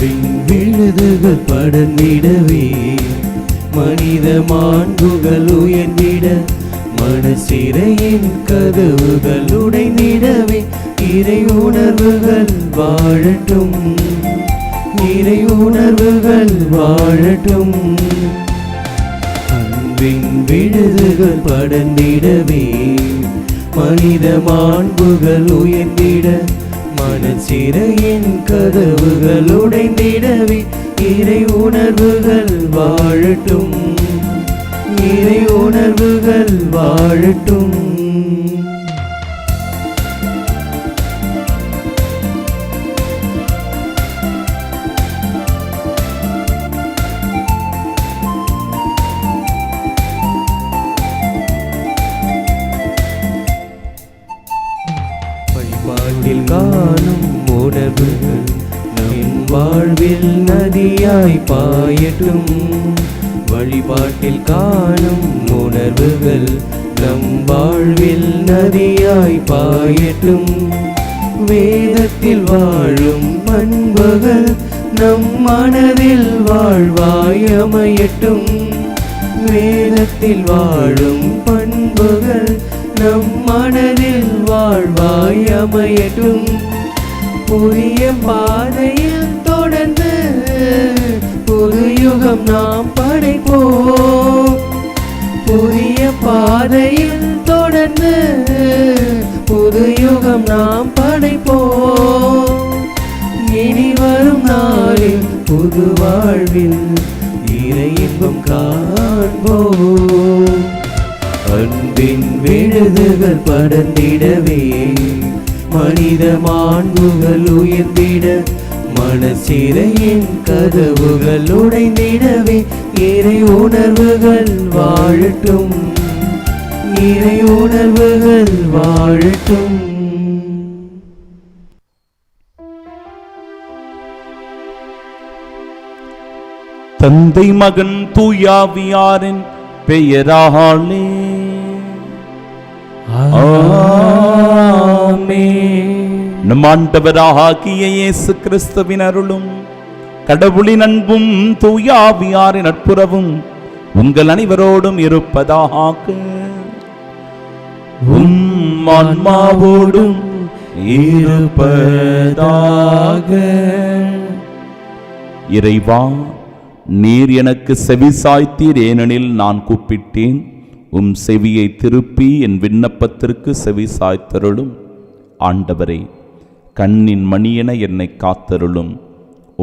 அன்பின் விழுதுகள் படர்ந்திடவே மனித மாண்புகள் உயர்ந்திட மனசிறையின் கதவுகள் உடைந்திடவே இறை உணர்வுகள் வாழட்டும், இறை உணர்வுகள் வாழட்டும். அன்பின் விழுதுகள் படர்ந்திடவே மனித மாண்புகள் உயர்ந்திட மனசிறையின் கதவுகள் உடைந்திடவே இறை உணர்வுகள் வாழட்டும், இறை உணர்வுகள் வாழட்டும். வழிபாட்டில் காணும் உணர்வுகள் நம் வாழ்வில் நதியாய் பாயட்டும், வழிபாட்டில் காணும் உணர்வுகள் நம் வாழ்வில் நதியாய் பாயட்டும். வேதத்தில் வாழும் பண்புகள் நம் மனதில் வாழ்வாய் அமையட்டும், வேதத்தில் வாழும் பண்புகள் நம் மனதில் வாழ்வாய் அமையட்டும். புதிய பாதையில் தொடர்ந்து புது யுகம் நாம் படைப்போம், புதிய பாதையில் தொடர்ந்து புது யுகம் நாம் படைப்போம். இனி வரும் நாளில் புது வாழ்வில் இறை இன்பம் காண்போம். அன்பின் விழுதுகள் படர்ந்திடவே மனித மாண்புகள் உயர்ந்திட மனசிறையின் கதவுகள் உடைந்திடவே இறை உணர்வுகள் வாழட்டும், இறை உணர்வுகள் வாழட்டும். தந்தை மகன் தூயாவியாரின் பெயராலே ஆமென். நம் ஆண்டவராகிய இயேசு கிறிஸ்துவின் அருளும் கடவுளின் அன்பும் தூயாவியாரின் நட்புறவும் உங்கள் அனைவரோடும் இருப்பதாக. ஆன்மாவோடும் இருப்பதாக. இறைவா, நீர் எனக்கு செவி சாய்த்தீர், ஏனெனில் நான் கூப்பிட்டேன். உம் செவியை திருப்பி என் விண்ணப்பத்திற்கு செவி சாய்த்தருளும். ஆண்டவரே, கண்ணின் மணியென என்னை காத்தருளும்.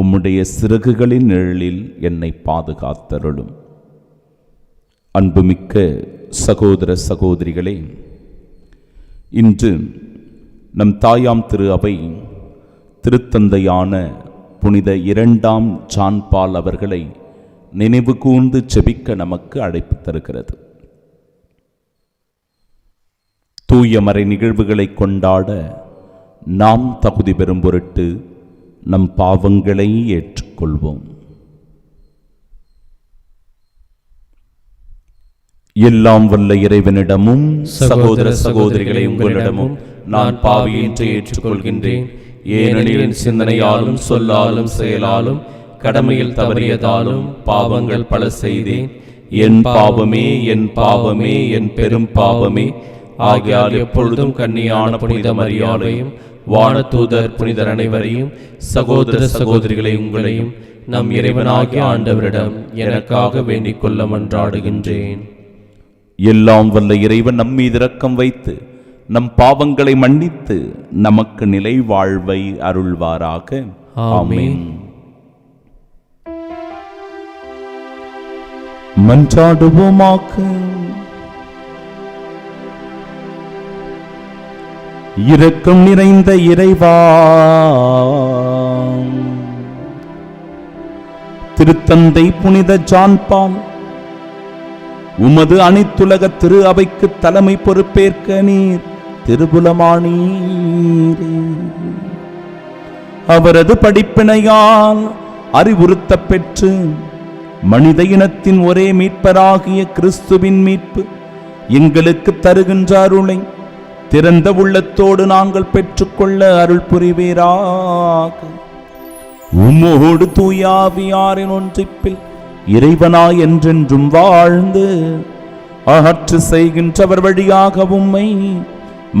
உம்முடைய சிறகுகளின் நிழலில் என்னை பாதுகாத்தருளும். அன்புமிக்க சகோதர சகோதரிகளே, இன்று நம் தாயாம் திரு அவை திருத்தந்தையான புனித 2ஆம் ஜான் பால் அவர்களை நினைவு கூர்ந்து செபிக்க நமக்கு அழைப்பு தருகிறது. தூய மறை நிகழ்வுகளை கொண்டாட நாம் தகுதி பெறும் பொருட்டு நம் பாவங்களை ஏற்றுக்கொள்வோம். எல்லாம் வல்ல இறைவனிடமும் சகோதர சகோதரிகளை உங்களிடமும் நான் பாவியின்றி ஏற்றுக்கொள்கின்றேன். ஏனெனில் என் சிந்தனையாலும் சொல்லாலும் செயலாலும் கடமையில் தவறியதாலும் பாவங்கள் பல செய்தேன். என் பாவமே, என் பாவமே, என் பெரும் பாவமே. ஆகையால் எப்பொழுதும் கன்னியான புனித மரியாதையும் வானதூதர் புனிதர் அனைவரையும் சகோதர சகோதரிகளை உங்களையும் நம் இறைவனாகிய ஆண்டவரிடம் எனக்காக வேண்டிக் கொள்ள மன்றாடுகின்றேன். எல்லாம் வல்ல இறைவன் நம் மீது இரக்கம் வைத்து நம் பாவங்களை மன்னித்து நமக்கு நிலை வாழ்வை அருள்வாராக. ஆமென். மன்றாடுவோமாக. இரக்கம் நிறைந்த இறைவா, திருத்தந்தை புனித ஜான் பால் உமது அனைத்துலக திரு அவைக்கு தலைமை பொறுப்பேற்க நீர் திருபுலமானீரே. அவரது படிப்பினையால் அறிவுறுத்த பெற்று மனித இனத்தின் ஒரே மீட்பராகிய கிறிஸ்துவின் மீட்பு எங்களுக்கு தருகின்ற அருளை திறந்த உள்ளத்தோடு நாங்கள் பெற்றுக்கொள்ள அருள் புரிவீராக. உம்மோடு தூயாவியாரின் ஒன்றிப்பில் இறைவனாய் என்றென்றும் வாழ்ந்து ஆட்சி செய்கின்றவர் வழியாக உம்மை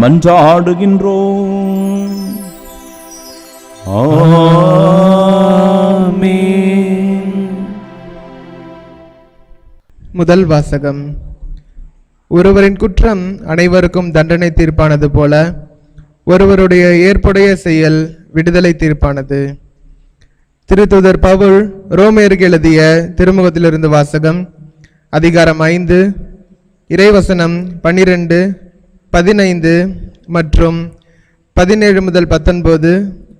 மன்றாடுகின்றோம். ஆமென். முதல் வாசகம். ஒருவரின் குற்றம் அனைவருக்கும் தண்டனை தீர்ப்பானது போல ஒருவருடைய ஏற்புடைய செயல் விடுதலை தீர்ப்பானது. திருத்தூதர் பவுல் ரோமேயருக்கு எழுதிய திருமுகத்திலிருந்து வாசகம். அதிகாரம் 5 இறைவசனம் 12, 15 மற்றும் 17 முதல் 19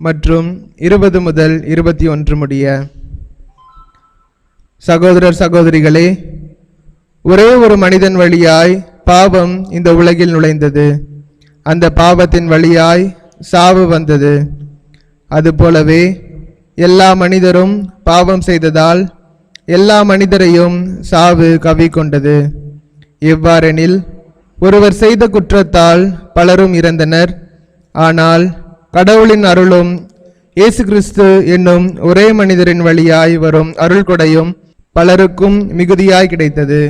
மற்றும் 20 முதல் 21 முடிய. சகோதரர் சகோதரிகளே, ஒரே ஒரு மனிதன் வழியாய் பாவம் இந்த உலகில் நுழைந்தது. அந்த பாவத்தின் வழியாய் சாவு வந்தது. அதுபோலவே எல்லா மனிதரும் பாவம் செய்ததால் எல்லா மனிதரையும் சாவு கவ்விக்கொண்டது. எவ்வாறெனில், ஒருவர் செய்த குற்றத்தால் பலரும் இறந்தனர். ஆனால் கடவுளின் அருளும் இயேசு கிறிஸ்து என்னும் ஒரே மனிதரின் வழியாய் வரும் அருள் கொடையும் பலருக்கும் மிகுதியாய் கிடைத்தது.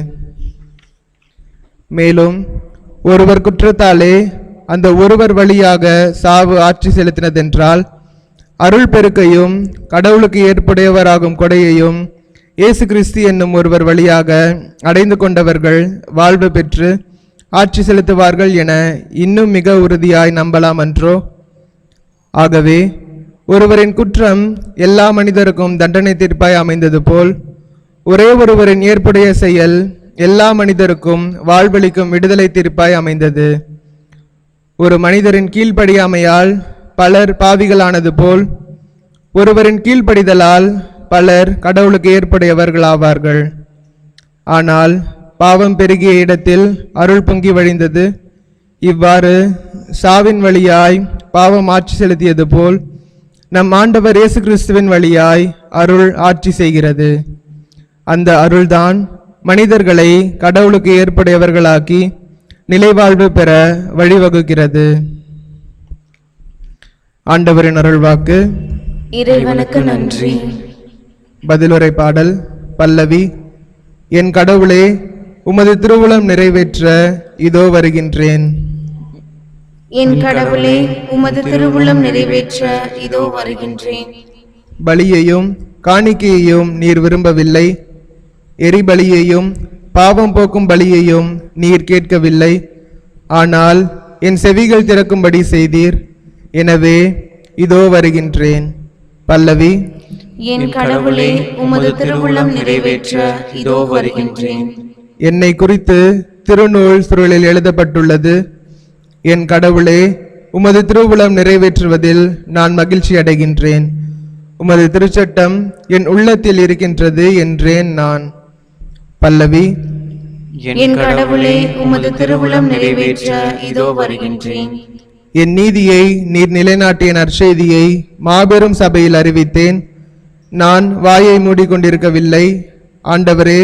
மேலும் ஒருவர் குற்றத்தாலே அந்த ஒருவர் வழியாக சாவு ஆட்சி செலுத்தினதென்றால், அருள் பெருக்கையும் கடவுளுக்கு ஏற்புடையவராகும் கொடையையும் இயேசு கிறிஸ்து என்னும் ஒருவர் வழியாக அடைந்து கொண்டவர்கள் வாழ்வு பெற்று ஆட்சி செலுத்துவார்கள் என இன்னும் மிக உறுதியாய் நம்பலாம் அன்றோ? ஆகவே ஒருவரின் குற்றம் எல்லா மனிதருக்கும் தண்டனை தீர்ப்பாய் அமைந்தது போல் ஒரே ஒருவரின் ஏற்புடைய செயல் எல்லா மனிதருக்கும் வாழ்வளிக்கும் விடுதலை தீர்ப்பாய் அமைந்தது. ஒரு மனிதரின் கீழ்ப்படியாமையால் பலர் பாவிகளானது போல் ஒருவரின் கீழ்ப்படிதலால் பலர் கடவுளுக்கு ஏற்புடையவர்கள் ஆவார்கள். ஆனால் பாவம் பெருகிய இடத்தில் அருள் பொங்கி வழிந்தது. இவ்வாறு சாவின் வழியாய் பாவம் ஆட்சி செலுத்தியது போல் நம் ஆண்டவர் இயேசு கிறிஸ்துவின் வழியாய் அருள் ஆட்சி செய்கிறது. அந்த அருள்தான் மனிதர்களை கடவுளுக்கு ஏற்புடையவர்களாக்கி நிலைவாழ்வு பெற வழிவகுக்கிறது. ஆண்டவரின் அருள்வாக்கு. இறைவனுக்கு நன்றி. பதிலுரை பாடல். பல்லவி. என் கடவுளே, உமது திருவுளம் நிறைவேற்ற இதோ வருகின்றேன். என் கடவுளே, உமது திருவுளம் நிறைவேற்ற இதோ வருகின்றேன். பலியையும் காணிக்கையையும் நீர் விரும்பவில்லை. எரிபலியையும் பாவம் போக்கும் பலியையும் நீர் கேட்கவில்லை. ஆனால் என் செவிகள் திறக்கும்படி செய்தீர். எனவே இதோ வருகின்றேன். பல்லவி. என் கடவுளே, உமது திருவுளம் நிறைவேற்ற இதோ வருகின்றேன். என்னை குறித்து திருநூல் சுருளில் எழுதப்பட்டுள்ளது. என் கடவுளே, உமது திருவுளம் நிறைவேற்றுவதில் நான் மகிழ்ச்சி அடைகின்றேன். உமது திருச்சட்டம் என் உள்ளத்தில் இருக்கின்றது என்றேன் நான். பல்லவி. என் கடவுளே, உமது திருவுளம் நிறைவேற்ற இதோ வருகின்றேன். என் நீதியை நீர் நிலைநாட்டிய நற்செய்தியை மாபெரும் சபையில் அறிவித்தேன். நான் வாயை மூடிக்கொண்டிருக்கவில்லை. ஆண்டவரே,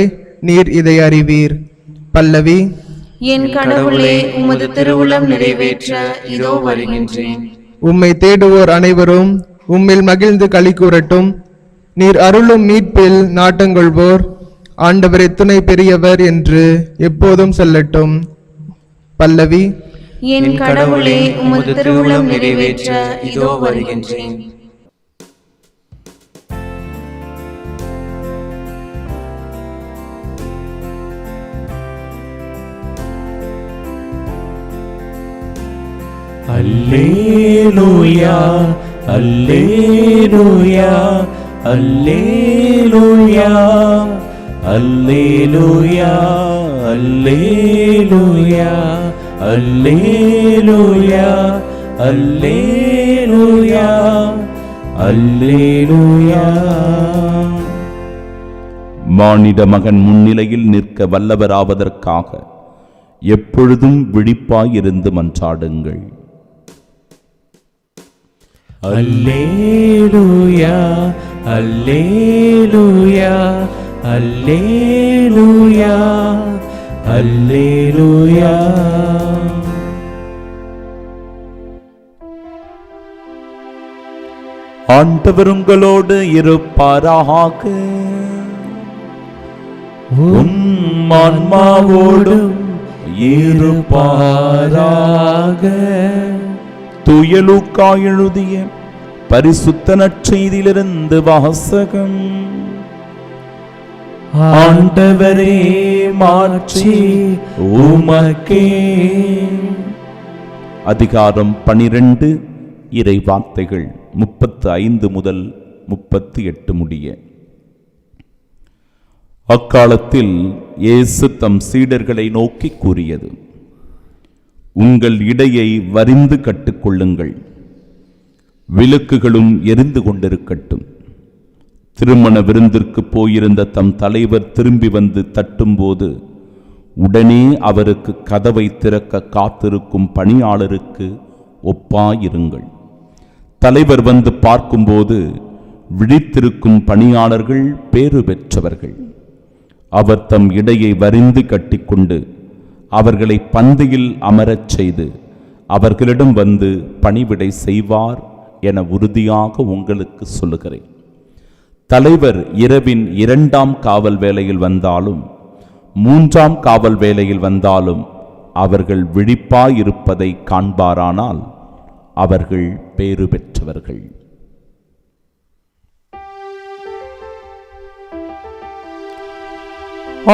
நீர் இதை அறிவீர். பல்லவி. என் கடவுளே, உமது திருவுளம் நிறைவேற்ற இதோ வருகின்றேன். உம்மை தேடுவோர் அனைவரும் உம்மில் மகிழ்ந்து களி கூறட்டும். நீர் அருளும் மீட்பில் நாட்டங்கொள்வோர் ஆண்டவர் எத்துணை பெரியவர் என்று எப்போதும் சொல்லட்டும். பல்லவி. என் கடவுளே, உமது திருவுளம் நிறைவேற்ற இதோ வருகின்றேன். அல்லேலூயா, அல்லேலூயா, அல்லேலூயா, அல்லேலூயா, அல்லேலூயா, அல்லேலூயா, அல்லேலூயா, அல்லேலூயா. மானிட மகன் முன்னிலையில் நிற்க வல்லவராவதற்காக எப்பொழுதும் விழிப்பாயிருந்து மன்றாடுங்கள். அல்லேலூயா, அல்லேலூயா, அல்லேலூயா, அல்லேலூயா. ஆண்டவர் உங்களோடு இருப்பாராக. உம் ஆன்மாவோடும் இருப்பாராக. தூய லூக்கா எழுதிய பரிசுத்த நற்செய்தியிலிருந்து வாசகம். ஆண்டவரே மாட்சி உமக்கே. அதிகாரம் 12, இறை வார்த்தைகள் 35 முதல் 38 முடிய. அக்காலத்தில் இயேசு தம் சீடர்களை நோக்கி கூறியது: உங்கள் இடையை வரிந்து கட்டுக்கொள்ளுங்கள், விளக்குகளும் எரிந்து கொண்டிருக்கட்டும். திருமண விருந்திற்கு போயிருந்த தம் தலைவர் திரும்பி வந்து தட்டும்போது உடனே அவருக்கு கதவை திறக்க காத்திருக்கும் பணியாளருக்கு ஒப்பாயிருங்கள். தலைவர் வந்து பார்க்கும்போது விழித்திருக்கும் பணியாளர்கள் பேறு பெற்றவர்கள். அவர் தம் இடையை வரிந்து கட்டிக்கொண்டு அவர்களை பந்தியில் அமரச் செய்து அவர்களிடம் வந்து பணிவிடை செய்வார் என உறுதியாக உங்களுக்கு சொல்லுகிறேன். தலைவர் இரவின் 2ஆம் காவல் வேளையில் வந்தாலும் 3ஆம் காவல் வேளையில் வந்தாலும் அவர்கள் விழிப்பாயிருப்பதை காண்பாரானால் அவர்கள் பேறு பெற்றவர்கள்.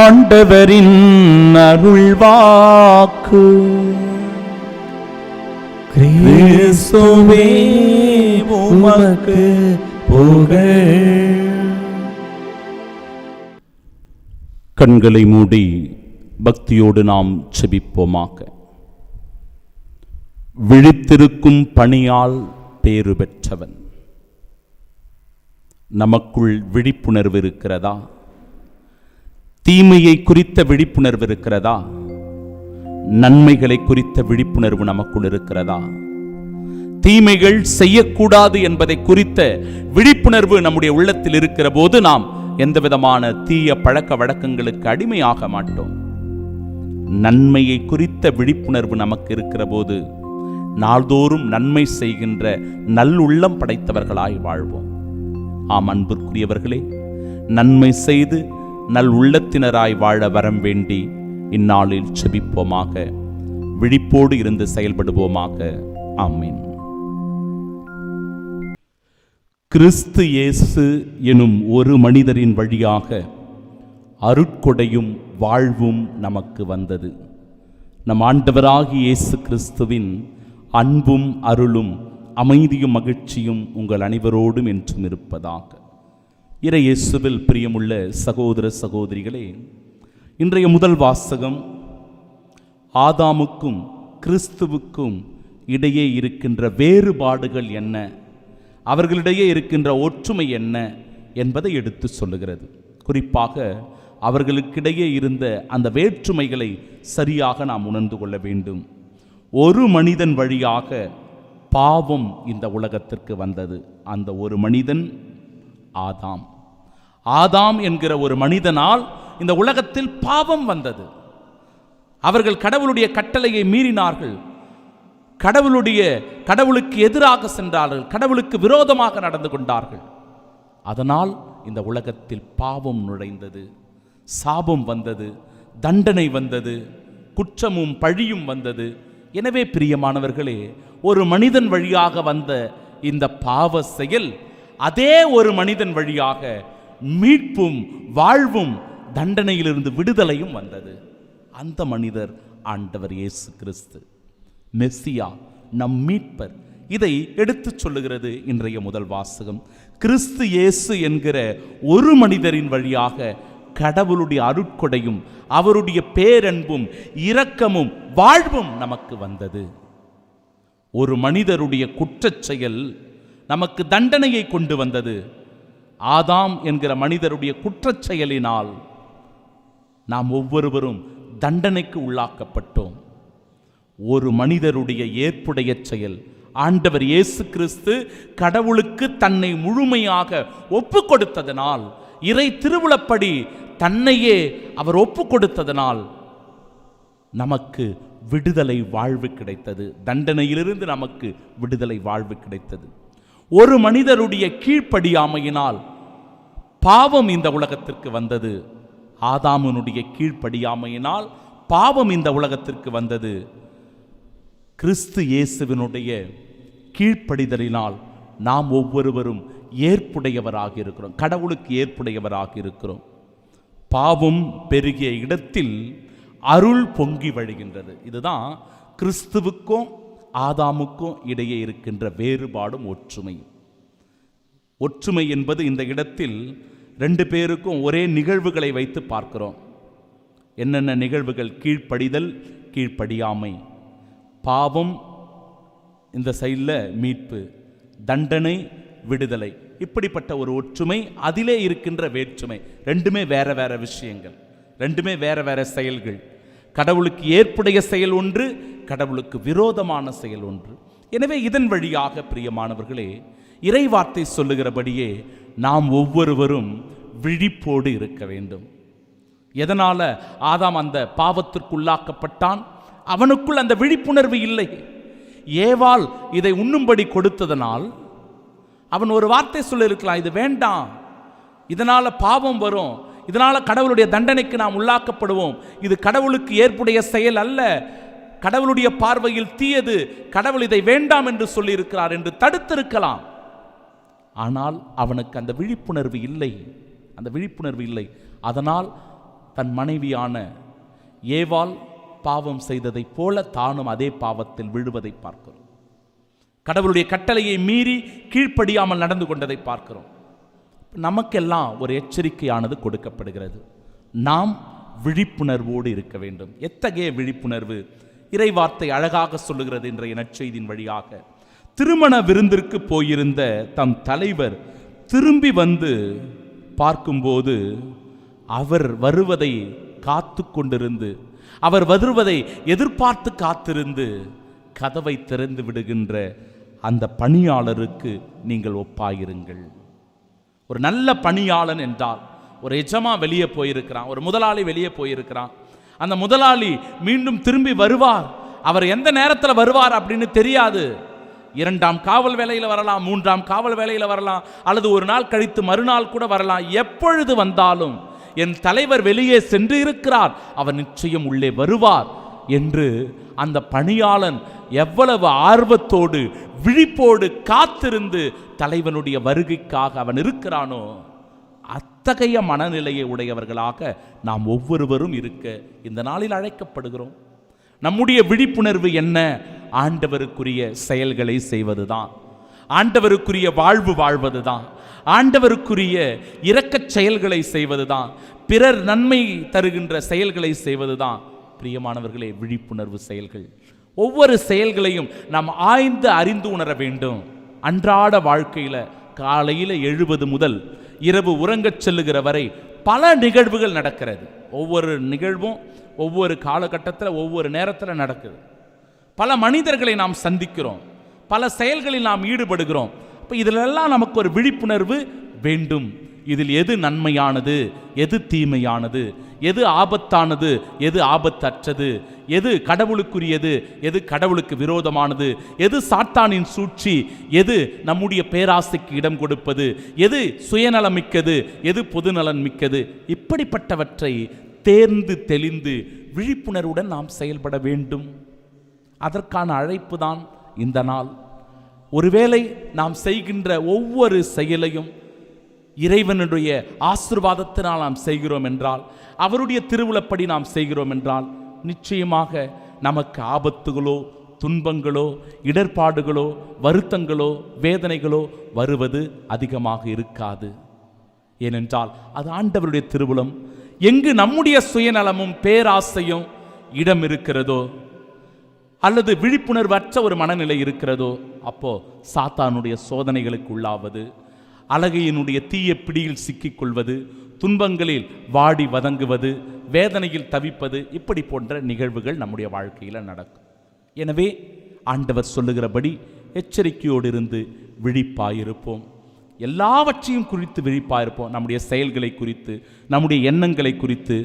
ஆண்டவரின் அருள்வாக்கு. கிறிஸ்துவே உமக்கு புகழ். கண்களை மூடி பக்தியோடு நாம் செபிப்போமாக. விழித்திருக்கும் பணியால் பேறு பெற்றவன். நமக்குள் விழிப்புணர்வு இருக்கிறதா? தீமையை குறித்த விழிப்புணர்வு இருக்கிறதா? நன்மைகளை குறித்த விழிப்புணர்வு நமக்குள் இருக்கிறதா? தீமைகள் செய்யக்கூடாது என்பதை குறித்த விழிப்புணர்வு நம்முடைய உள்ளத்தில் இருக்கிற போது நாம் எந்த விதமான தீய பழக்க வழக்கங்களுக்கு அடிமையாக மாட்டோம். நன்மையை குறித்த விழிப்புணர்வு நமக்கு இருக்கிற போது நாள்தோறும் நன்மை செய்கின்ற நல்லுள்ளம் படைத்தவர்களாய் வாழ்வோம். ஆம் அன்பிற்குரியவர்களே, நன்மை செய்து நல் உள்ளத்தினராய் வாழ வரம் வேண்டி இந்நாளில் செபிப்போமாக. விழிப்போடு இருந்து செயல்படுவோமாக. ஆமீன். கிறிஸ்து இயேசு எனும் ஒரு மனிதரின் வழியாக அருட்கொடையும் வாழ்வும் நமக்கு வந்தது. நம் ஆண்டவராகிய இயேசு கிறிஸ்துவின் அன்பும் அருளும் அமைதியும் மகிழ்ச்சியும் உங்கள் அனைவரோடும் என்றும் இருப்பதாக. இறை இயேசுவில் பிரியமுள்ள சகோதர சகோதரிகளே, இன்றைய முதல் வாசகம் ஆதாமுக்கும் கிறிஸ்துவுக்கும் இடையே இருக்கின்ற வேறுபாடுகள் என்ன, அவர்களிடையே இருக்கின்ற ஒற்றுமை என்ன என்பதை எடுத்து சொல்லுகிறது. குறிப்பாக அவர்களுக்கிடையே இருந்த அந்த வேற்றுமைகளை சரியாக நாம் உணர்ந்து கொள்ள வேண்டும். ஒரு மனிதன் வழியாக பாவம் இந்த உலகத்திற்கு வந்தது. அந்த ஒரு மனிதன் ஆதாம். ஆதாம் என்கிற ஒரு மனிதனால் இந்த உலகத்தில் பாவம் வந்தது. அவர்கள் கடவுளுடைய கட்டளையை மீறினார்கள். கடவுளுக்கு எதிராக சென்றார்கள். கடவுளுக்கு விரோதமாக நடந்து கொண்டார்கள். அதனால் இந்த உலகத்தில் பாவம் நுழைந்தது, சாபம் வந்தது, தண்டனை வந்தது, குற்றமும் பழியும் வந்தது. எனவே பிரியமானவர்களே, ஒரு மனிதன் வழியாக வந்த இந்த பாவ செயல் அதே ஒரு மனிதன் வழியாக மீட்பும் வாழ்வும் தண்டனையிலிருந்து விடுதலையும் வந்தது. அந்த மனிதர் ஆண்டவர் இயேசு கிறிஸ்து, மெஸ்ஸியா, நம் மீட்பர். இதை எடுத்து சொல்லுகிறது இன்றைய முதல் வாசகம். கிறிஸ்து இயேசு என்கிற ஒரு மனிதரின் வழியாக கடவுளுடைய அருட்கொடையும் அவருடைய பேரன்பும் இரக்கமும் வாழ்வும் நமக்கு வந்தது. ஒரு மனிதருடைய குற்றச் செயல் நமக்கு தண்டனையை கொண்டு வந்தது. ஆதாம் என்கிற மனிதருடைய குற்றச் செயலினால் நாம் ஒவ்வொருவரும் தண்டனைக்கு உள்ளாக்கப்பட்டோம். ஒரு மனிதருடைய ஏற்புடைய செயல், ஆண்டவர் இயேசு கிறிஸ்து கடவுளுக்கு தன்னை முழுமையாக ஒப்பு கொடுத்ததனால், இறை திருவுளப்படி தன்னையே அவர் ஒப்பு கொடுத்ததனால் நமக்கு விடுதலை வாழ்வு கிடைத்தது. தண்டனையிலிருந்து நமக்கு விடுதலை வாழ்வு கிடைத்தது. ஒரு மனிதருடைய கீழ்ப்படியாமையினால் பாவம் இந்த உலகத்திற்கு வந்தது. ஆதாமுனுடைய கீழ்ப்படியாமையினால் பாவம் இந்த உலகத்திற்கு வந்தது. கிறிஸ்து இயேசுவினுடைய கீழ்ப்படிதலினால் நாம் ஒவ்வொருவரும் ஏற்புடையவராக இருக்கிறோம், கடவுளுக்கு ஏற்புடையவராக இருக்கிறோம். பாவம் பெருகிய இடத்தில் அருள் பொங்கி வழிகின்றது. இதுதான் கிறிஸ்துவுக்கும் ஆதாமுக்கும் இடையே இருக்கின்ற வேறுபாடும் ஒற்றுமையும். ஒற்றுமை என்பது இந்த இடத்தில் ரெண்டு பேருக்கும் ஒரே நிகழ்வுகளை வைத்து பார்க்கிறோம். என்னென்ன நிகழ்வுகள்? கீழ்ப்படிதல், கீழ்ப்படியாமை. பாவம் இந்த சைடில் மீட்பு, தண்டனை, விடுதலை. இப்படிப்பட்ட ஒரு ஒற்றுமை, அதிலே இருக்கின்ற வேற்றுமை. ரெண்டுமே வேற வேற விஷயங்கள், ரெண்டுமே வேற வேற செயல்கள். கடவுளுக்கு ஏற்புடைய செயல் ஒன்று, கடவுளுக்கு விரோதமான செயல் ஒன்று. எனவே இதன் வழியாக பிரியமானவர்களே, இறைவார்த்தை சொல்லுகிறபடியே நாம் ஒவ்வொருவரும் விழிப்போடு இருக்க வேண்டும். எதனால ஆதாம் அந்த பாவத்திற்குள்ளாக்கப்பட்டான்? அவனுக்குள் அந்த விழிப்புணர்வு இல்லை. ஏவாள் இதை உண்ணும்படி கொடுத்ததனால் அவன் ஒரு வார்த்தை சொல்லியிருக்கலாம், இது வேண்டாம், இதனால பாவம் வரும், இதனால கடவுளுடைய தண்டனைக்கு நாம் உள்ளாக்கப்படுவோம், இது கடவுளுக்கு ஏற்புடைய செயல் அல்ல, கடவுளுடைய பார்வையில் தீயது, கடவுள் இதை வேண்டாம் என்று சொல்லியிருக்கிறார் என்று தடுத்திருக்கலாம். ஆனால் அவனுக்கு அந்த விழிப்புணர்வு இல்லை, அந்த விழிப்புணர்வு இல்லை. அதனால் தன் மனைவியான ஏவாள் பாவம் செய்ததைப் போல தானும் அதே பாவத்தில் விழுவதை பார்க்கிறோம். கடவுளுடைய கட்டளையை மீறி கீழ்ப்படியாமல் நடந்து கொண்டதை பார்க்கிறோம். நமக்கெல்லாம் ஒரு எச்சரிக்கையானது கொடுக்கப்படுகிறது. நாம் விழிப்புணர்வோடு இருக்க வேண்டும். எத்தகைய விழிப்புணர்வு? இறைவார்த்தை அழகாக சொல்லுகிறது இன்றைய நற்செய்தியின் வழியாக. திருமண விருந்திற்கு போயிருந்த தம் தலைவர் திரும்பி வந்து பார்க்கும்போது அவர் வருவதை காத்து கொண்டிருந்து, அவர் வருவதை எதிர்பார்த்து காத்திருந்து கதவை திறந்து விடுகின்ற அந்த பணியாளருக்கு நீங்கள் ஒப்பாயிருங்கள். ஒரு நல்ல பணியாளன் என்றால், ஒரு எஜமா வெளியே போயிருக்கிறான், ஒரு முதலாளி வெளியே போயிருக்கிறான், அந்த முதலாளி மீண்டும் திரும்பி வருவார். அவர் எந்த நேரத்தில் வருவார் அப்படின்னு தெரியாது. 2ஆம் காவல் வேலையில் வரலாம், 3ஆம் காவல் வேலையில் வரலாம், அல்லது ஒரு நாள் கழித்து மறுநாள் கூட வரலாம். எப்பொழுது வந்தாலும் என் தலைவர் வெளியே சென்று இருக்கிறார், அவர் நிச்சயம் உள்ளே வருவார் என்று அந்த பணியாளன் எவ்வளவு ஆர்வத்தோடு விழிப்போடு காத்திருந்து தலைவனுடைய வருகைக்காக அவன் இருக்கிறானோ, அத்தகைய மனநிலையை உடையவர்களாக நாம் ஒவ்வொருவரும் இருக்க இந்த நாளில் அழைக்கப்படுகிறோம். நம்முடைய விழிப்புணர்வு என்ன? ஆண்டவருக்குரிய செயல்களை செய்வதுதான், ஆண்டவருக்குரிய வாழ்வு வாழ்வதுதான், ஆண்டவருக்குரிய இரக்கச் செயல்களை செய்வதுதான், பிறர் நன்மை தருகின்ற செயல்களை செய்வதுதான் பிரியமானவர்களே விழிப்புணர்வு செயல்கள். ஒவ்வொரு செயல்களையும் நாம் ஆய்ந்து அறிந்து உணர வேண்டும். அன்றாட வாழ்க்கையில் காலையில் எழுவது முதல் இரவு உறங்கச் செல்லுகிற வரை பல நிகழ்வுகள் நடக்கிறது. ஒவ்வொரு நிகழ்வும் ஒவ்வொரு காலகட்டத்தில் ஒவ்வொரு நேரத்தில் நடக்குது. பல மனிதர்களை நாம் சந்திக்கிறோம், பல செயல்களில் நாம் ஈடுபடுகிறோம். இப்போ இதிலெல்லாம் நமக்கு ஒரு விழிப்புணர்வு வேண்டும். இதில் எது நன்மையானது, எது தீமையானது, எது ஆபத்தானது, எது ஆபத்தற்றது, எது கடவுளுக்குரியது, எது கடவுளுக்கு விரோதமானது, எது சாத்தானின் சூழ்ச்சி, எது நம்முடைய பேராசைக்கு இடம் கொடுப்பது, எது சுயநலமிக்கது, எது பொதுநலன் மிக்கது, இப்படிப்பட்டவற்றை தேர்ந்து தெளிந்து விழிப்புணர்வுடன் நாம் செயல்பட வேண்டும். அதற்கான அழைப்பு தான் இந்த நாள். ஒருவேளை நாம் செய்கின்ற ஒவ்வொரு செயலையும் இறைவனுடைய ஆசீர்வாதத்தினால் நாம் செய்கிறோம் என்றால், அவருடைய திருவுளப்படி நாம் செய்கிறோம் என்றால், நிச்சயமாக நமக்கு ஆபத்துகளோ துன்பங்களோ இடர்பாடுகளோ வருத்தங்களோ வேதனைகளோ வருவது அதிகமாக இருக்காது. ஏனென்றால் அது ஆண்டவருடைய திருவுளம். எங்கு நம்முடைய சுயநலமும் பேராசையும் இடம் இருக்கிறதோ, அல்லது விழிப்புணர்வற்ற ஒரு மனநிலை இருக்கிறதோ, அப்போ சாத்தானுடைய சோதனைகளுக்கு உள்ளாவது, அழகையினுடைய தீய பிடியில் சிக்கிக்கொள்வது, துன்பங்களில் வாடி வதங்குவது, வேதனையில் தவிப்பது, இப்படி போன்ற நிகழ்வுகள் நம்முடைய வாழ்க்கையில் நடக்கும். எனவே ஆண்டவர் சொல்லுகிறபடி எச்சரிக்கையோடு இருந்து விழிப்பாயிருப்போம். எல்லாவற்றையும் குறித்து விழிப்பாயிருப்போம். நம்முடைய செயல்களை குறித்து, நம்முடைய எண்ணங்களை குறித்து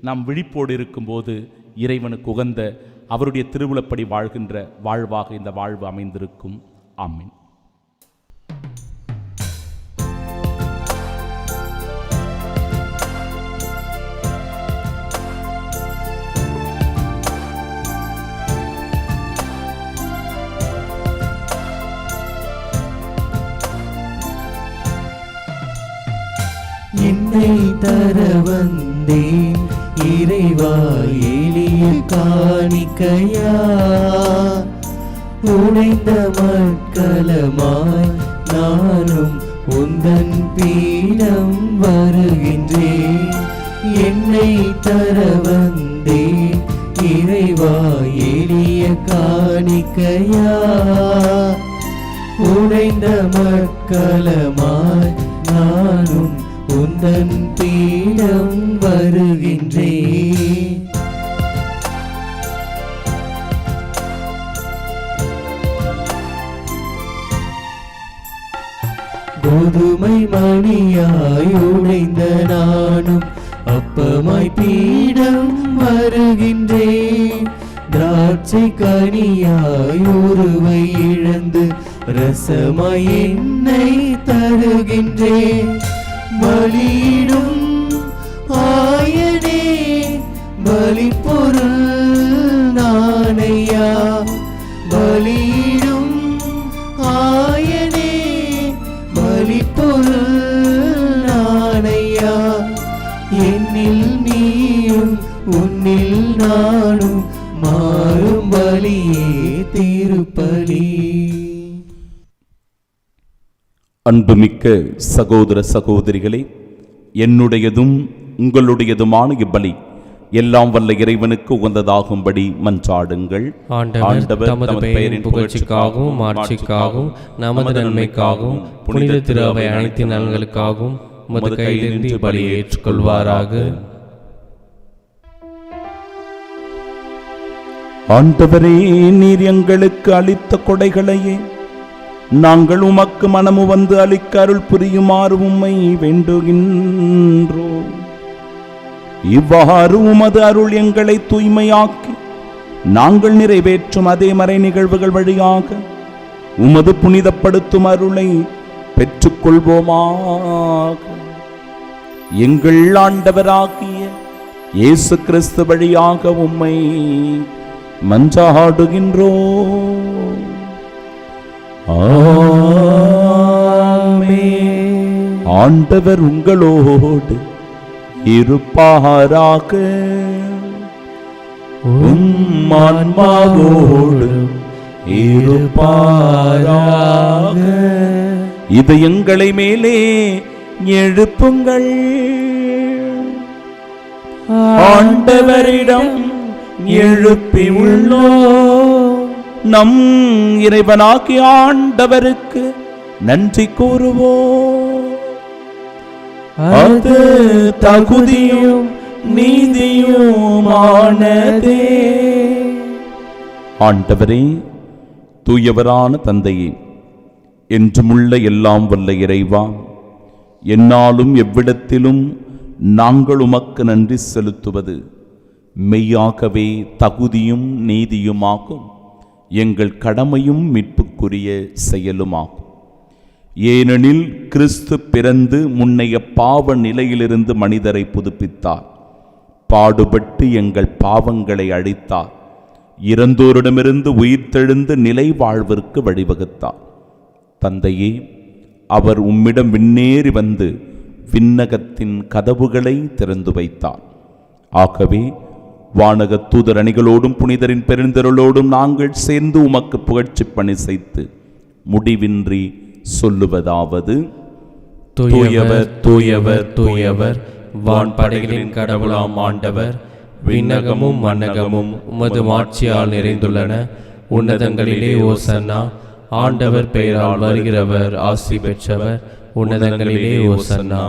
நாம் விழிப்போடு இருக்கும்போது இறைவனுக்கு உகந்த அவருடைய திருவுளப்படி வாழ்கின்ற வாழ்வாக இந்த வாழ்வு அமைந்திருக்கும். ஆமீன். என்னை தர வந்தேன் இறைவா எளிய காணிக்கையா உடைந்த மட்கலமாய் நானும் உந்தன் பீடம் வருகின்றேன் என்னை தர வந்தேன் இறைவா எளிய காணிக்கையா உடைந்த மட்கலமாய் நானும் உந்தன் பீடம் வருகின்றேன் கோதுமை மணியாய் உடைந்த நானும் அப்பமாய் பீடம் வருகின்றேன் திராட்சை கனியாய் உருவை இழந்து ரசமாய் என்னை தருகின்றேன் பலியிடும் ஆயனே பலிப்பொருள் நானையா பலியிடும் ஆயனே பலிப்பொருள் நானையா என்னில் நீயும் உன்னில் நானும் மாறும் பலியே திருப்பலி. அன்புமிக்க சகோதர சகோதரிகளே, என்னுடையதும் உங்களுடையதுமான இப்பலி எல்லாம் வல்ல இறைவனுக்கு உகந்ததாகும்படி மன்றாடுங்கள். ஆண்டவர் தமது பெயரின் புகழ்ச்சிக்காகவும் மாட்சிக்காகவும் நமது நன்மைக்காகவும் புனித திரு அவை அனைத்து நலன்களுக்காகவும் உமது கையிலிருந்து பலியை ஏற்றுக்கொள்வாராக. ஆண்டவரே, நீர் எங்களுக்கு அளித்த கொடைகளையே நாங்கள் உமக்கு மனமு வந்து அளிக்க அருள் புரியுமாறு உம்மை வேண்டுகின்றோம். இவ்வாறு உமது அருள் எங்களை தூய்மையாக்கி நாங்கள் நிறைவேற்றும் அதே மறை நிகழ்வுகள் வழியாக உமது புனிதப்படுத்தும் அருளை பெற்றுக்கொள்வோமாக. எங்கள் ஆண்டவராகிய இயேசு கிறிஸ்து வழியாக உம்மை மன்றாடுகின்றோம். ஆமென். ஆண்டவர் உங்களோடு இருப்பாராக. உம் ஆன்மாவோடு இருப்பாராக. இதயங்களை மேலே எழுப்புங்கள். ஆண்டவரிடம் எழுப்பி உள்ளோம். நம் இறைவனாகிய ஆண்டவருக்கு நன்றி கூறுவோம். அது தகுதியும் நீதியுமானதே. ஆண்டவரே, தூயவரான தந்தையே, என்றுமுள்ள எல்லாம் வல்ல இறைவா, என்னாலும் எவ்விடத்திலும் நாங்கள் உமக்கு நன்றி செலுத்துவது மெய்யாகவே தகுதியும் நீதியுமாகும், எங்கள் கடமையும் மீட்புக்குரிய செயலுமாகும். ஏனெனில் கிறிஸ்து பிறந்து முன்னைய பாவ நிலையிலிருந்து மனிதரை புதுப்பித்தார், பாடுபட்டு எங்கள் பாவங்களை அழித்தார், இறந்தோரிடமிருந்து உயிர்த்தெழுந்து நிலை வாழ்விற்கு வழிவகுத்தார். தந்தையே, அவர் உம்மிடம் விண்ணேறி வந்து விண்ணகத்தின் கதவுகளை திறந்து வைத்தார். ஆகவே வானக தூதர் அணிகளோடும் புனிதரின் பெருந்திரளோடும் நாங்கள் சேர்ந்து உமக்கு புகழ்ச்சி பணி செய்து முடிவின்றி சொல்லுவதாவது: தூயவர் தூயவர் தூயவர், வான்படைகளின் கடவுளாம் ஆண்டவர். விண்ணகமும் மன்னகமும் உமது மாட்சியால் நிறைந்துள்ளன. உன்னதங்களிலே ஓசன்னா. ஆண்டவர் பெயரால் வருகிறவர் ஆசி பெற்றவர். உன்னதங்களிலே ஓசன்னா.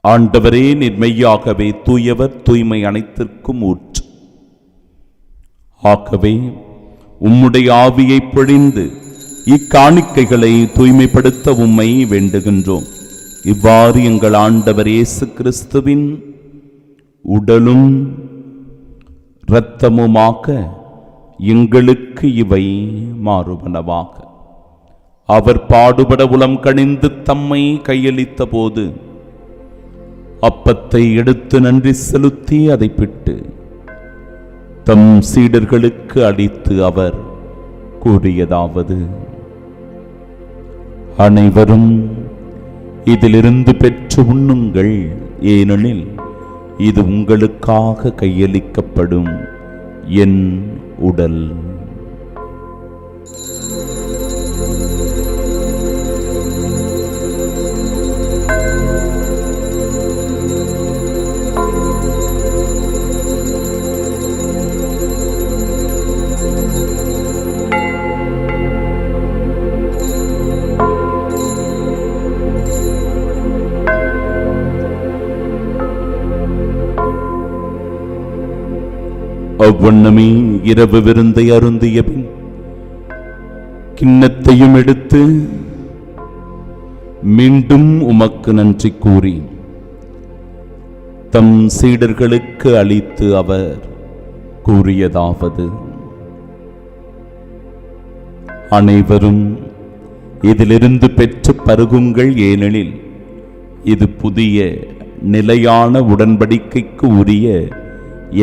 ஆண்டவரே, நீர் மெய்யாகவே தூயவர், தூய்மை அனைத்திற்கும் ஊற்று. ஆகவே உம்முடைய ஆவியை பொழிந்து இக்காணிக்கைகளை தூய்மைப்படுத்த உம்மை வேண்டுகின்றோம். இவ்வாறு எங்கள் ஆண்டவர் இயேசு கிறிஸ்துவின் உடலும் இரத்தமுமாக எங்களுக்கு இவை மாறுபனவாக. அவர் பாடுபட உளம் கனிந்து தம்மை கையளித்த போது அப்பத்தை எடுத்து நன்றி செலுத்தி அதை பிட்டு தம் சீடர்களுக்கு அளித்து அவர் கூறியதாவது: அனைவரும் இதிலிருந்து பெற்று உண்ணுங்கள், ஏனெனில் இது உங்களுக்காக கையளிக்கப்படும் என் உடல். அவ்வண்ணமே இரவு விருந்தை அருந்திய பின் கிண்ணத்தையும் எடுத்து மீண்டும் உமக்கு நன்றி கூறி தம் சீடர்களுக்கு அளித்து அவர் கூறியதாவது: அனைவரும் இதிலிருந்து பெற்று பருகுங்கள், ஏனெனில் இது புதிய நிலையான உடன்படிக்கைக்கு உரிய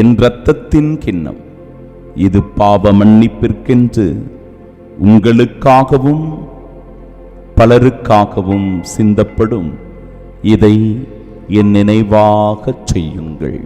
என் இரத்தத்தின் கிண்ணம். இது பாவ மன்னிப்பிற்கென்று உங்களுக்காகவும் பலருக்காகவும் சிந்தப்படும். இதை என் நினைவாகச் செய்யுங்கள்.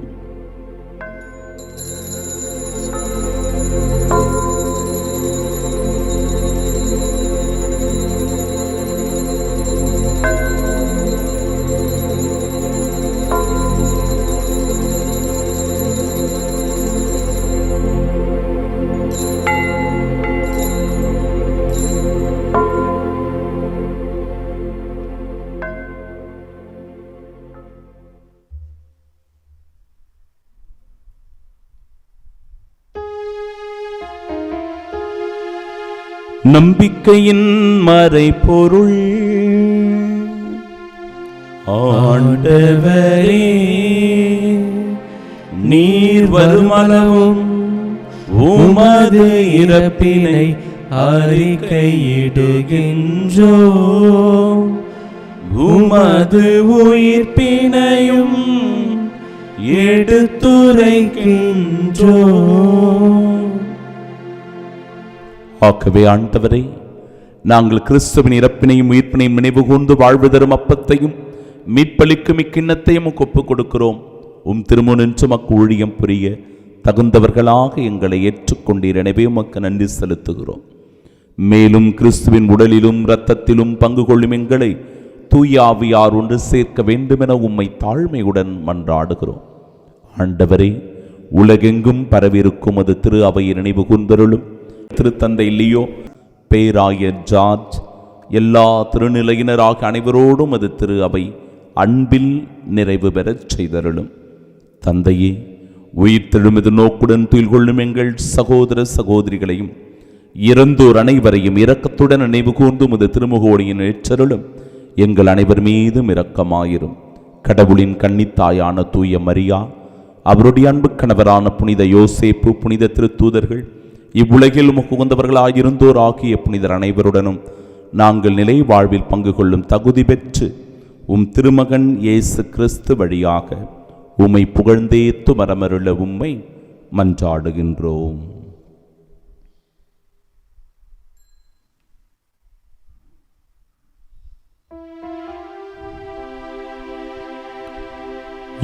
நம்பிக்கையின் மறைபொருள். ஆண்டவரே, நீர் வருமளவும் உமது இறப்பினை அறிக்கையிடுகின்றோம், உமது உயிர்ப்பினையும் எடுத்துரைக்கின்றோம். ஆகவே ஆண்டவரே, நாங்கள் கிறிஸ்துவின் இறப்பினையும் உயிர்ப்பினையும் நினைவு கூர்ந்து வாழ்வு தரும் அப்பத்தையும் மீட்பளிக்கும் இக்கிண்ணத்தையும் ஒப்புக் கொடுக்கிறோம். உம் திருமுன் நின்று மக்கு ஊழியம் புரிய தகுந்தவர்களாக எங்களை ஏற்றுக்கொண்டீர். எனவே உமக்கு நன்றி செலுத்துகிறோம். மேலும் கிறிஸ்துவின் உடலிலும் இரத்தத்திலும் பங்கு கொள்ளும் எங்களை தூய ஆவியார் ஒன்று சேர்க்க வேண்டுமென உம்மை தாழ்மையுடன் மன்றாடுகிறோம். ஆண்டவரே, உலகெங்கும் பரவிருக்கும் அது திரு அவையை நினைவு கூர்ந்தருளும். திருத்தந்தை லியோ, பேராயர் ஜார்ஜ், எல்லா திருநிலையினராக அனைவரோடும் அது திரு அவை அன்பில் நிறைவு பெறச் செய்தருளும். தந்தையே, உயிர் தெழுமது நோக்குடன் துயில் கொள்ளும் எங்கள் சகோதர சகோதரிகளையும் இறந்தோர் அனைவரையும் இரக்கத்துடன் நினைவு கூர்ந்து உமது திருமுகோடியின் ஏற்றருளும். எங்கள் அனைவர் மீதும் இரக்கமாயிரும். கடவுளின் கன்னித்தாயான தூய மரியா, அவருடைய அன்பு கணவரான புனித யோசேப்பு, புனித திருத்தூதர்கள், இவ்வுலகில் உகந்தவர்களாயிருந்தோர் ஆகிய புனிதர் அனைவருடனும் நாங்கள் நிலை வாழ்வில் பங்கு கொள்ளும் தகுதி பெற்று உம் திருமகன் இயேசு கிறிஸ்து வழியாக உம்மை புகழ்ந்தேத்து மரமருள உம்மை மன்றாடுகின்றோம்.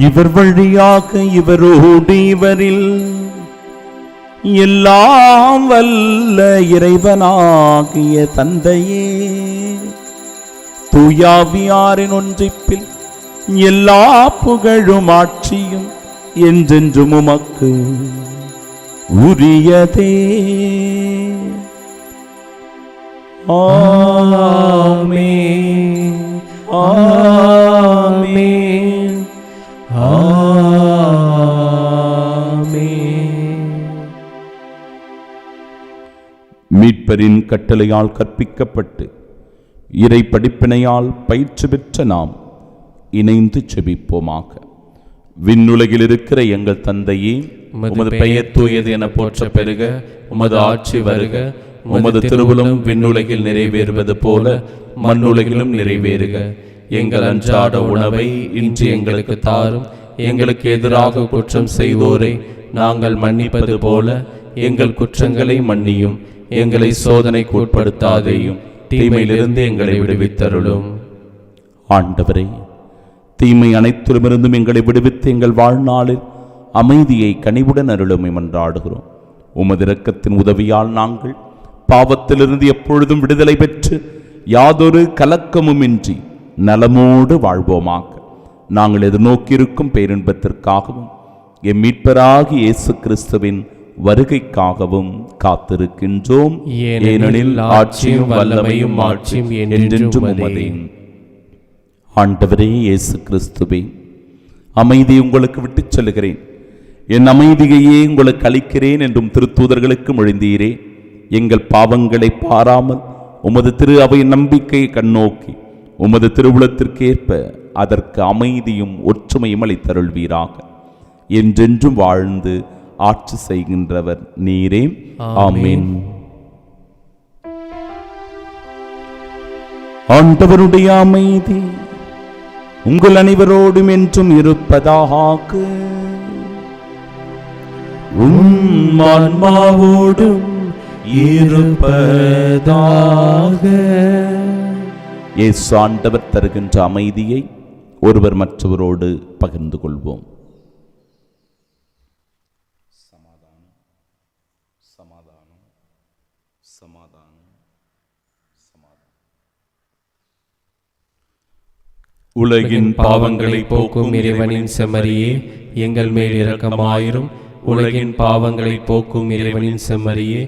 இவர் வழியாக இவரோடு இவரில் எல்லாம் வல்ல இறைவனாகிய தந்தையே, தூயாவியாரின் ஒன்றிப்பில் எல்லா புகழும் ஆட்சியும் என்றென்றும் உமக்கு உரியதே. ஆமென், ஆமென், ஆமென். மீட்பரின் கட்டளையால் கற்பிக்கப்பட்டு இறை படிப்பினையால் பயிற்சி பெற்ற நாம் இணைந்து செபிப்போமாக. விண்ணுலகில் இருக்கிற எங்கள் தந்தையே, உமது பெயர் தூயது என போற்ற பெருக, உமது ஆட்சி வருக, உமது திருவுளம் விண்ணுலகில் நிறைவேறுவது போல மண்ணுலகிலும் நிறைவேறுக. எங்கள் அன்றாட உணவை இன்று எங்களுக்கு தாரும். எங்களுக்கு எதிராக குற்றம் செய்தோரை நாங்கள் மன்னிப்பது போல எங்கள் குற்றங்களை மன்னியும். எங்களை சோதனைக்கு உட்படுத்தாதேயும், தீமையிலிருந்து எங்களை விடுவித்தருளும். ஆண்டவரே, தீமை அனைத்திலுமிருந்தும் எங்களை விடுவித்து எங்கள் வாழ்நாளில் அமைதியை கனிவுடன் அருளுமை மன்றாடுகிறோம். உமது இரக்கத்தின் உதவியால் நாங்கள் பாவத்திலிருந்து எப்பொழுதும் விடுதலை பெற்று யாதொரு கலக்கமுமின்றி நலமோடு வாழ்வோமாக. நாங்கள் எதிர்நோக்கியிருக்கும் பேரின்பத்திற்காகவும் எம் மீட்பராகிய இயேசு கிறிஸ்துவின் வருகைக்காகவும் காத்திருக்கின்றோம். ஏனெனில் ஆட்சியும் வல்லமையும் மாட்சியும் என்றென்றும் உமதே. ஆண்டவரே இயேசு கிறிஸ்துவே, அமைதி உங்களுக்கு விட்டுச் செல்கிறேன், என் அமைதியையே உங்களுக்கு அளிக்கிறேன் என்றும் திருத்தூதர்களுக்கு மொழிந்தீரே. எங்கள் பாவங்களை பாராமல் உமது திரு அவையின் நம்பிக்கையை கண்ணோக்கி உமது திருவுளத்திற்கேற்ப அதற்கு அமைதியும் ஒற்றுமையும் அளித்தருள்வீராக. என்றென்றும் வாழ்ந்து ஆட்சி செய்கின்றவர் நீரே. ஆமென். ஆண்டவருடைய அமைதி உங்கள் அனைவரோடும் என்றும் இருப்பதாக. உம் ஆன்மாவோடும் இருப்பதாக. இயேசு ஆண்டவர் தருகின்ற அமைதியை ஒருவர் மற்றவரோடு பகிர்ந்து கொள்வோம். சமாதானம், சமாதானம், சமாதானம், சமாதானம். உலகின் பாவங்களை போக்கும் இறைவனின் செம்மறியே, எங்கள் மேல் இரக்கமாயிரும். உலகின் பாவங்களை போக்கும் இறைவனின் செம்மறியே,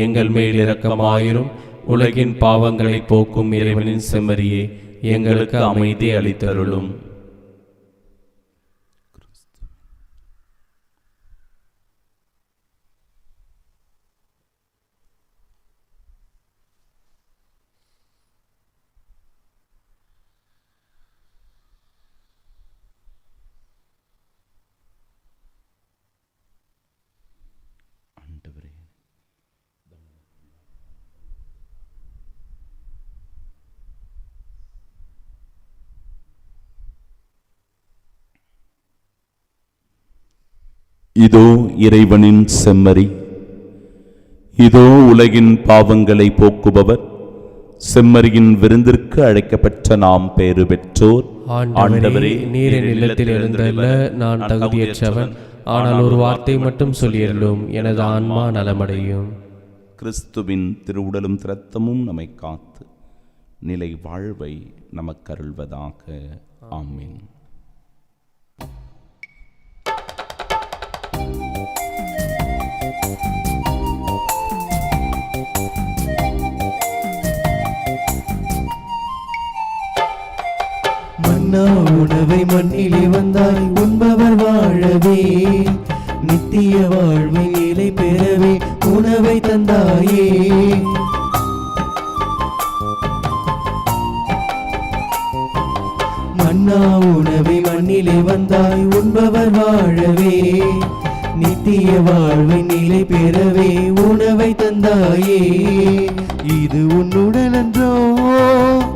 எங்கள் மேல் இரக்கமாயிரும். உலகின் பாவங்களை போக்கும் இறைவனின் செம்மறியே, எங்களுக்கு அமைதி அளித்தருளும். இதோ இறைவனின் செம்மறி, இதோ உலகின் பாவங்களை போக்குபவர். செம்மறியின் விருந்திற்கு அழைக்கப்பட்ட நாம் பேறு பெற்றோர். ஆண்டவரே, நீர் என் இல்லத்தில் எழுந்தருள நான் தகுதியற்றவன். ஆனால் ஒரு வார்த்தை மட்டும் சொல்லியருளும், எனது ஆன்மா நலமடையும். கிறிஸ்துவின் திருவுடலும் இரத்தமும் நம்மை காத்து நிலை வாழ்வை நமக்கருள்வதாக. ஆமென். மன்னா உணவை மண்ணிலே வந்தாய், உண்பவர் வாழவே, நித்திய வாழ்வை நிலை பெறவே உணவை தந்தாயே. மன்னா உணவை மண்ணிலே வந்தாய், உண்பவர் வாழவே, நித்திய வாழ்வை நிலை பெறவே உணவை தந்தாயே. இது உன்னுடல் அன்றோ,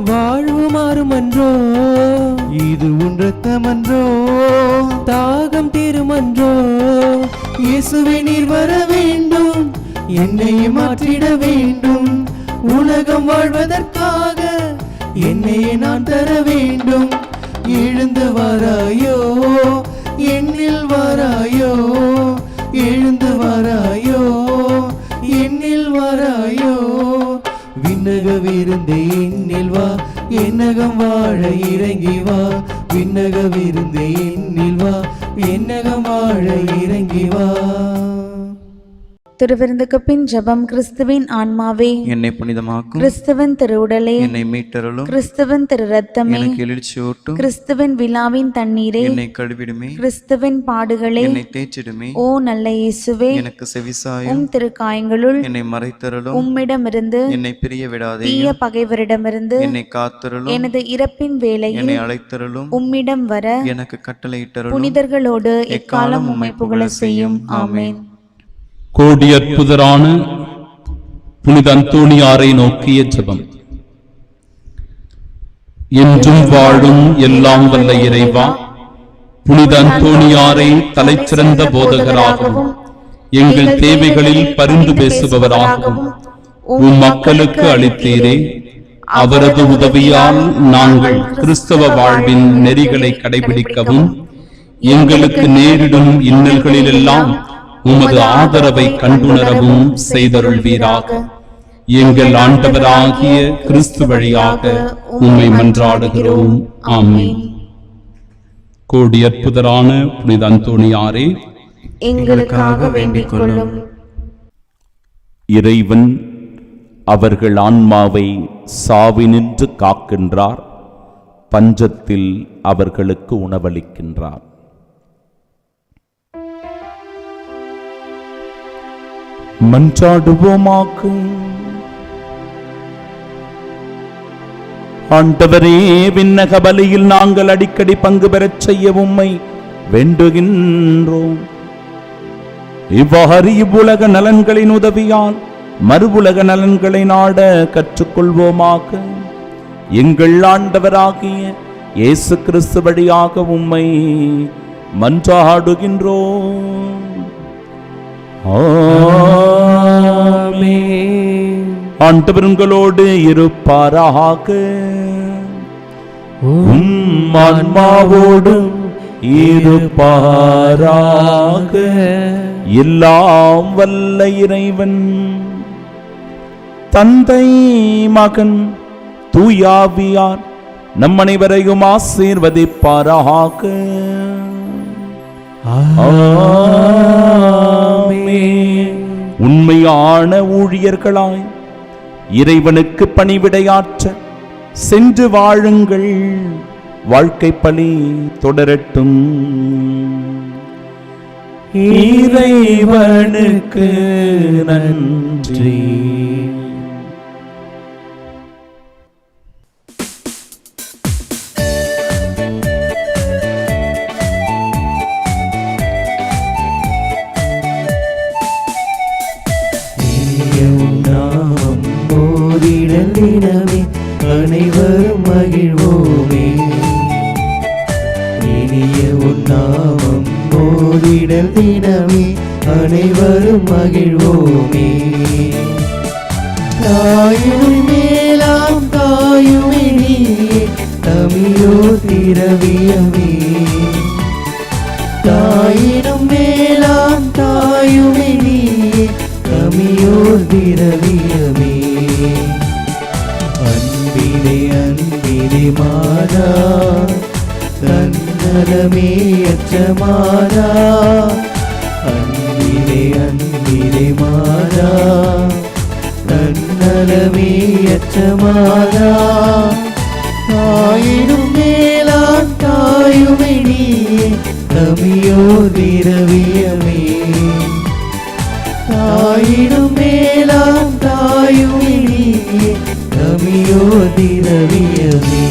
வாழ்வு மாறும் அன்றோ, இது உன் ரத்தம் அன்றோ, தாகம் தீருமன்றோ. இயேசுவே நீர் வர வேண்டும், என்னை மாற்றிட வேண்டும், உலகம் வாழ்வதற்காக என்னையே நான் தர வேண்டும். எழுந்து வாராயோ, என்னில் வாராயோ, எழுந்து வாராயோ, என்னில் வாராயோ. விண்ணக விருந்தே என்னில் வா, என்னகம் வாழ இறங்கி வா. விண்ணக விருந்தே என்னில் வா, என்னகம் வாழ இறங்கி வா. திருவிருந்துக்கு பின் ஜெபம். கிறிஸ்துவின் ஆன்மாவே என்னை புனிதமாக்கும், கிறிஸ்துவின் திருவுடலே என்னை மீட்டருளும், கிறிஸ்துவின் திரு ரத்தமே எனக்கு எழுச்சியூட்டும், கிறிஸ்துவின் விழாவின் தண்ணீரே என்னை கழுவிடுமே, கிறிஸ்துவின் பாடுகளே என்னை தேய்ச்சிடுமே. ஓ நல்ல இயேசுவே, எனக்கு செவிசாயும், உம் திருக்காயங்களுள் என்னை மறைத்தருளும், உம்மிடமிருந்து என்னை பிரிய விடாதே, தீய பகைவரிடமிருந்து என்னை காத்தருளும், எனது இறப்பின் வேளையில் என்னை அழைத்தருளும், உம்மிடம் வர எனக்கு கட்டளையிட்டருளும். புனிதர்களோடு எக்காலம் உம்மை புகழ செய்யும். ஆமென். கோடி அற்புதரான புனித அந்தோணியாரை நோக்கிய ஜெபம். என்றும் வாழும் எல்லாம் வல்ல இறைவா, புனித அந்தோணியாரை தலைச்சிறந்த போதகராகவும் எங்கள் தேவைகளில் பரிந்து பேசுபவராகவும் உம் மக்களுக்கு அளித்தீரே. அவரது உதவியால் நாங்கள் கிறிஸ்தவ வாழ்வின் நெறிகளை கடைபிடிக்கவும் எங்களுக்கு நேரிடும் இன்னல்களிலெல்லாம் உமது ஆதரவை கண்டுணரவும் செய்தருள்வீராக. எங்கள் ஆண்டவராகிய கிறிஸ்து வழியாக உம்மை மன்றாடுகிறோம். ஆமென். கோடி அற்புதரான புனித அந்தோணியாரே, எங்களுக்காக வேண்டிக் கொள்ளும். இறைவன் அவர்கள் ஆன்மாவை சாவினின்று காக்கின்றார், பஞ்சத்தில் அவர்களுக்கு உணவளிக்கின்றார். மன்றாடுவோமாக. ஆண்டவரே, விண்ணக பலியில் நாங்கள் அடிக்கடி பங்கு பெறச் செய்ய உம்மை வேண்டுகின்றோம். இவ்வாறு இவ்வுலக நலன்களின் உதவியால் மறுவுலக நலன்களை நாட கற்றுக்கொள்வோமாக. எங்கள் ஆண்டவராகிய இயேசு கிறிஸ்து வழியாக உம்மை மன்றாடுகின்றோம். ஆமென். ஆண்டவர் உங்களோடு இருப்பாராக. உம் ஆன்மாவோடும் இருப்பாராக. எல்லாம் வல்ல இறைவன் தந்தை, மகன், தூயாவியார் நம் அனைவரையும் ஆசீர்வதிப்பாராக. ஆமென். உண்மையான ஊழியர்களாய் இறைவனுக்கு பணிவிடையாற்ற சென்று வாழுங்கள். வாழ்க்கை பணி தொடரட்டும். இறைவனுக்கு நன்றி. நாமம் போதிடல் தினமே அனைவரும் மகிழ்வோமே. இனிய உன்னாமம் போதிடல் தினமே அனைவரும் மகிழ்வோமே. தாயுமை மேலாம் தாயுமை நீயே தமிழோ திரவியமே. தாயினும் மேலாம் தாயுமை நீயே தமிழோ திரவியமே. அன்பிலே அன்பிலே மாதா தன்னலமே அச்சமாதா. அன்பிலே அன்பிலே மாதா தன்னலமே அச்சமாதா. தாயினும் மேலான் தாயுமை நீயே தமிழோ திரவியமே. தாயினும் மேலாம் தாயுமை நீயே தமிழோ திரவியமே.